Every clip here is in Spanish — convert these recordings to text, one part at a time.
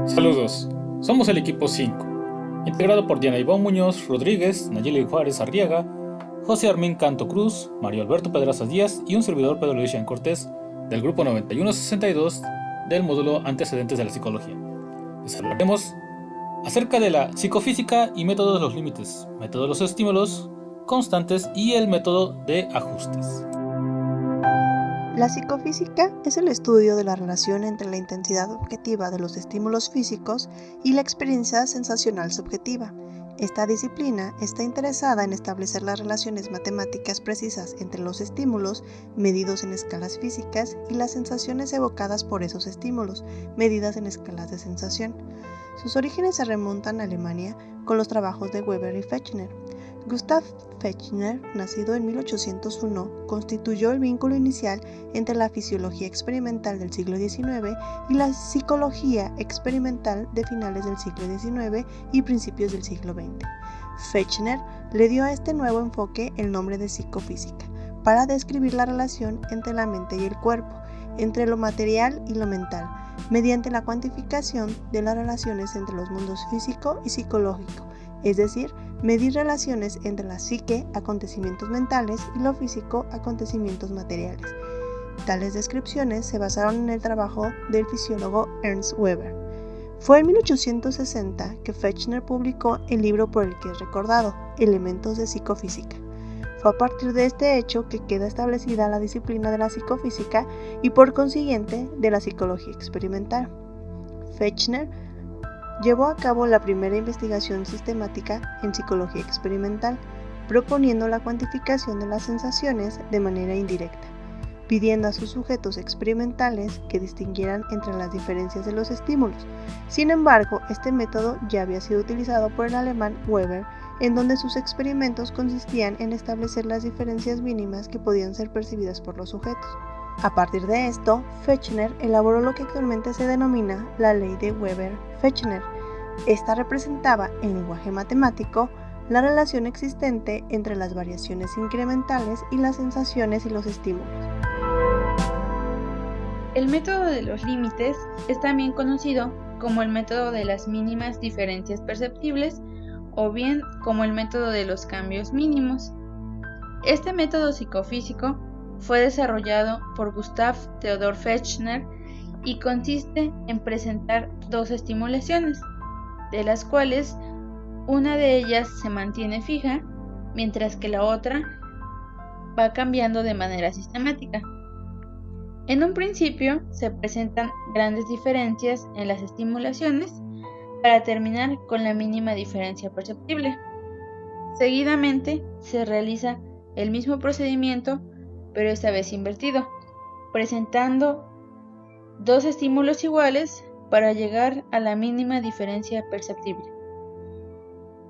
Saludos, somos el equipo 5, integrado por Diana Ivonne Muñoz Rodríguez, Nayeli Juárez Arriaga, José Armin Canto Cruz, Mario Alberto Pedraza Díaz y un servidor Pedro Luis Cortés del grupo 9162 del módulo Antecedentes de la Psicología. Les hablaremos acerca de la psicofísica y método de los límites, método de los estímulos constantes y el método de ajustes. La psicofísica es el estudio de la relación entre la intensidad objetiva de los estímulos físicos y la experiencia sensacional subjetiva. Esta disciplina está interesada en establecer las relaciones matemáticas precisas entre los estímulos, medidos en escalas físicas, y las sensaciones evocadas por esos estímulos, medidas en escalas de sensación. Sus orígenes se remontan a Alemania con los trabajos de Weber y Fechner. Gustav Fechner, nacido en 1801, constituyó el vínculo inicial entre la fisiología experimental del siglo XIX y la psicología experimental de finales del siglo XIX y principios del siglo XX. Fechner le dio a este nuevo enfoque el nombre de psicofísica, para describir la relación entre la mente y el cuerpo, entre lo material y lo mental, mediante la cuantificación de las relaciones entre los mundos físico y psicológico, es decir, medir relaciones entre la psique, acontecimientos mentales, y lo físico, acontecimientos materiales. Tales descripciones se basaron en el trabajo del fisiólogo Ernst Weber. Fue en 1860 que Fechner publicó el libro por el que es recordado, Elementos de Psicofísica. Fue a partir de este hecho que queda establecida la disciplina de la psicofísica y por consiguiente de la psicología experimental. Fechner llevó a cabo la primera investigación sistemática en psicología experimental, proponiendo la cuantificación de las sensaciones de manera indirecta, pidiendo a sus sujetos experimentales que distinguieran entre las diferencias de los estímulos. Sin embargo, este método ya había sido utilizado por el alemán Weber, en donde sus experimentos consistían en establecer las diferencias mínimas que podían ser percibidas por los sujetos. A partir de esto, Fechner elaboró lo que actualmente se denomina la ley de Weber-Fechner. Esta representaba, en lenguaje matemático, la relación existente entre las variaciones incrementales y las sensaciones y los estímulos. El método de los límites es también conocido como el método de las mínimas diferencias perceptibles o bien como el método de los cambios mínimos. Este método psicofísico fue desarrollado por Gustav Theodor Fechner y consiste en presentar dos estimulaciones, de las cuales una de ellas se mantiene fija, mientras que la otra va cambiando de manera sistemática. En un principio se presentan grandes diferencias en las estimulaciones para terminar con la mínima diferencia perceptible. Seguidamente se realiza el mismo procedimiento, pero esta vez invertido, presentando dos estímulos iguales para llegar a la mínima diferencia perceptible.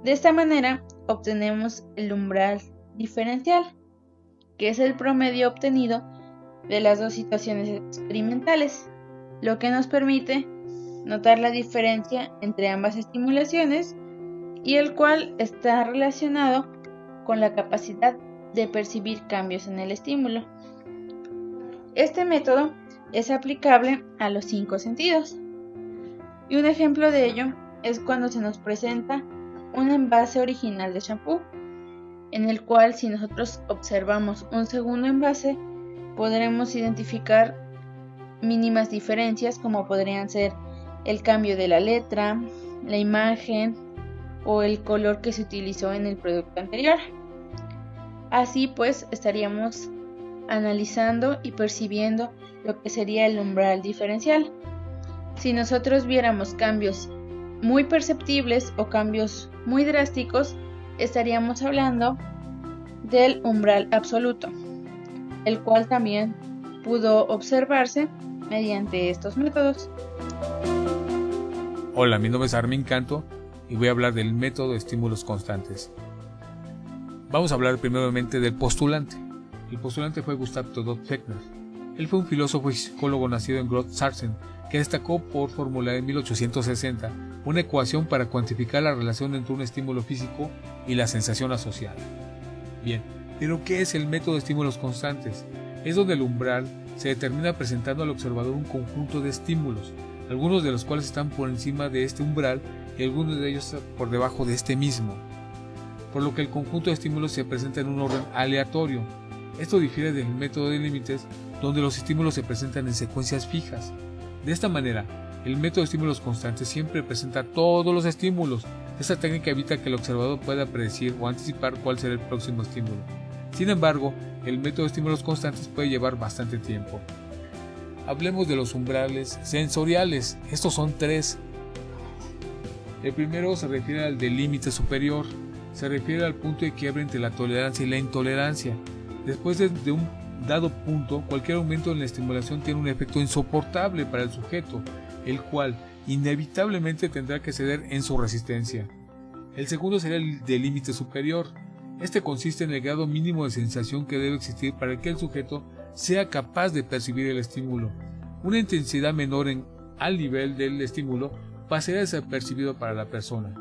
De esta manera obtenemos el umbral diferencial, que es el promedio obtenido de las dos situaciones experimentales, lo que nos permite notar la diferencia entre ambas estimulaciones y el cual está relacionado con la capacidad de percibir cambios en el estímulo. Este método es aplicable a los 5 sentidos, y un ejemplo de ello es cuando se nos presenta un envase original de shampoo, en el cual si nosotros observamos un segundo envase, podremos identificar mínimas diferencias como podrían ser el cambio de la letra, la imagen o el color que se utilizó en el producto anterior. Así pues, estaríamos analizando y percibiendo lo que sería el umbral diferencial. Si nosotros viéramos cambios muy perceptibles o cambios muy drásticos, estaríamos hablando del umbral absoluto, el cual también pudo observarse mediante estos métodos. Hola, mi nombre es Armin Canto y voy a hablar del método de estímulos constantes. Vamos a hablar primeramente del postulante. El postulante fue Gustav Theodor Fechner. Él fue un filósofo y psicólogo nacido en Groß-Sachsen que destacó por formular en 1860 una ecuación para cuantificar la relación entre un estímulo físico y la sensación asociada. Bien, pero ¿qué es el método de estímulos constantes? Es donde el umbral se determina presentando al observador un conjunto de estímulos, algunos de los cuales están por encima de este umbral y algunos de ellos por debajo de este mismo, por lo que el conjunto de estímulos se presenta en un orden aleatorio. Esto difiere del método de límites, donde los estímulos se presentan en secuencias fijas. De esta manera, el método de estímulos constantes siempre presenta todos los estímulos. Esta técnica evita que el observador pueda predecir o anticipar cuál será el próximo estímulo. Sin embargo, el método de estímulos constantes puede llevar bastante tiempo. Hablemos de los umbrales sensoriales. Estos son 3. El primero se refiere al del límite superior. Se refiere al punto de quiebre entre la tolerancia y la intolerancia. Después de un dado punto, cualquier aumento en la estimulación tiene un efecto insoportable para el sujeto, el cual inevitablemente tendrá que ceder en su resistencia. El segundo sería el del límite superior. Este consiste en el grado mínimo de sensación que debe existir para que el sujeto sea capaz de percibir el estímulo. Una intensidad menor al nivel del estímulo pasará desapercibido para la persona.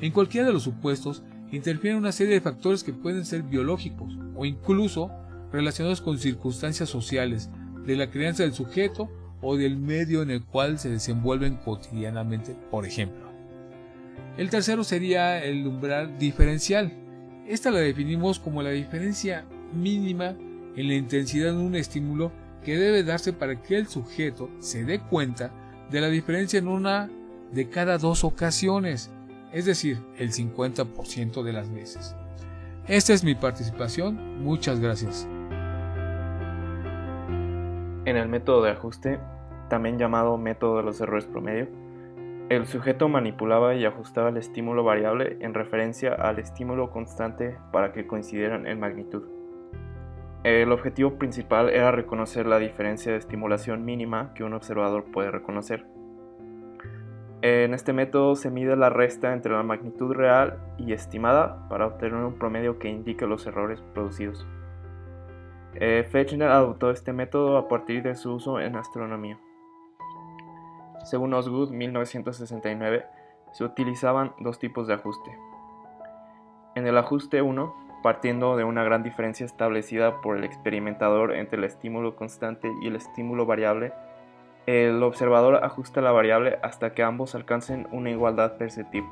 En cualquiera de los supuestos, interfieren una serie de factores que pueden ser biológicos o incluso relacionados con circunstancias sociales, de la crianza del sujeto o del medio en el cual se desenvuelven cotidianamente, por ejemplo. El tercero sería el umbral diferencial. Esta la definimos como la diferencia mínima en la intensidad de un estímulo que debe darse para que el sujeto se dé cuenta de la diferencia en una de cada 2 ocasiones, es decir, el 50% de las veces. Esta es mi participación, muchas gracias. En el método de ajuste, también llamado método de los errores promedio, el sujeto manipulaba y ajustaba el estímulo variable en referencia al estímulo constante para que coincidieran en magnitud. El objetivo principal era reconocer la diferencia de estimulación mínima que un observador puede reconocer. En este método se mide la resta entre la magnitud real y estimada para obtener un promedio que indique los errores producidos. Fechner adoptó este método a partir de su uso en astronomía. Según Osgood, 1969, se utilizaban 2 tipos de ajuste. En el ajuste 1, partiendo de una gran diferencia establecida por el experimentador entre el estímulo constante y el estímulo variable, el observador ajusta la variable hasta que ambos alcancen una igualdad perceptible.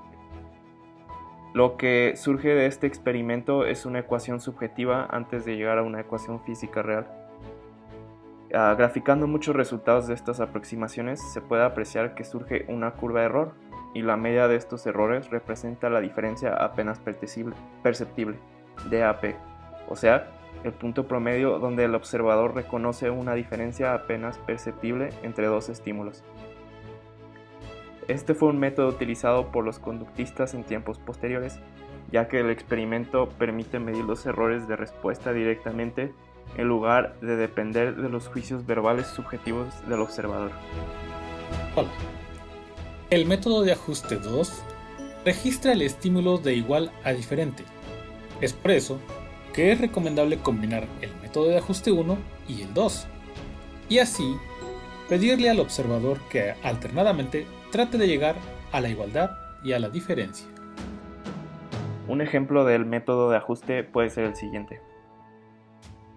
Lo que surge de este experimento es una ecuación subjetiva antes de llegar a una ecuación física real. Graficando muchos resultados de estas aproximaciones, se puede apreciar que surge una curva de error, y la media de estos errores representa la diferencia apenas perceptible, DAP, o sea, el punto promedio donde el observador reconoce una diferencia apenas perceptible entre 2 estímulos. Este fue un método utilizado por los conductistas en tiempos posteriores, ya que el experimento permite medir los errores de respuesta directamente en lugar de depender de los juicios verbales subjetivos del observador. Hola. El método de ajuste 2 registra el estímulo de igual a diferente. Es por eso que es recomendable combinar el método de ajuste 1 y el 2, y así pedirle al observador que alternadamente trate de llegar a la igualdad y a la diferencia. Un ejemplo del método de ajuste puede ser el siguiente.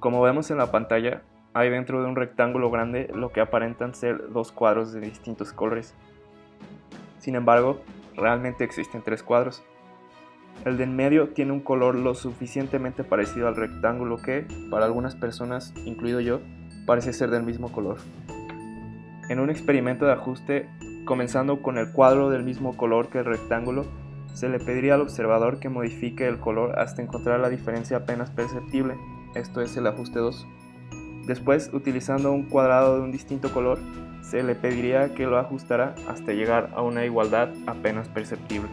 Como vemos en la pantalla, hay dentro de un rectángulo grande lo que aparentan ser 2 cuadros de distintos colores. Sin embargo, realmente existen 3 cuadros. El de en medio tiene un color lo suficientemente parecido al rectángulo que, para algunas personas, incluido yo, parece ser del mismo color. En un experimento de ajuste, comenzando con el cuadro del mismo color que el rectángulo, se le pediría al observador que modifique el color hasta encontrar la diferencia apenas perceptible, esto es el ajuste 2. Después, utilizando un cuadrado de un distinto color, se le pediría que lo ajustara hasta llegar a una igualdad apenas perceptible.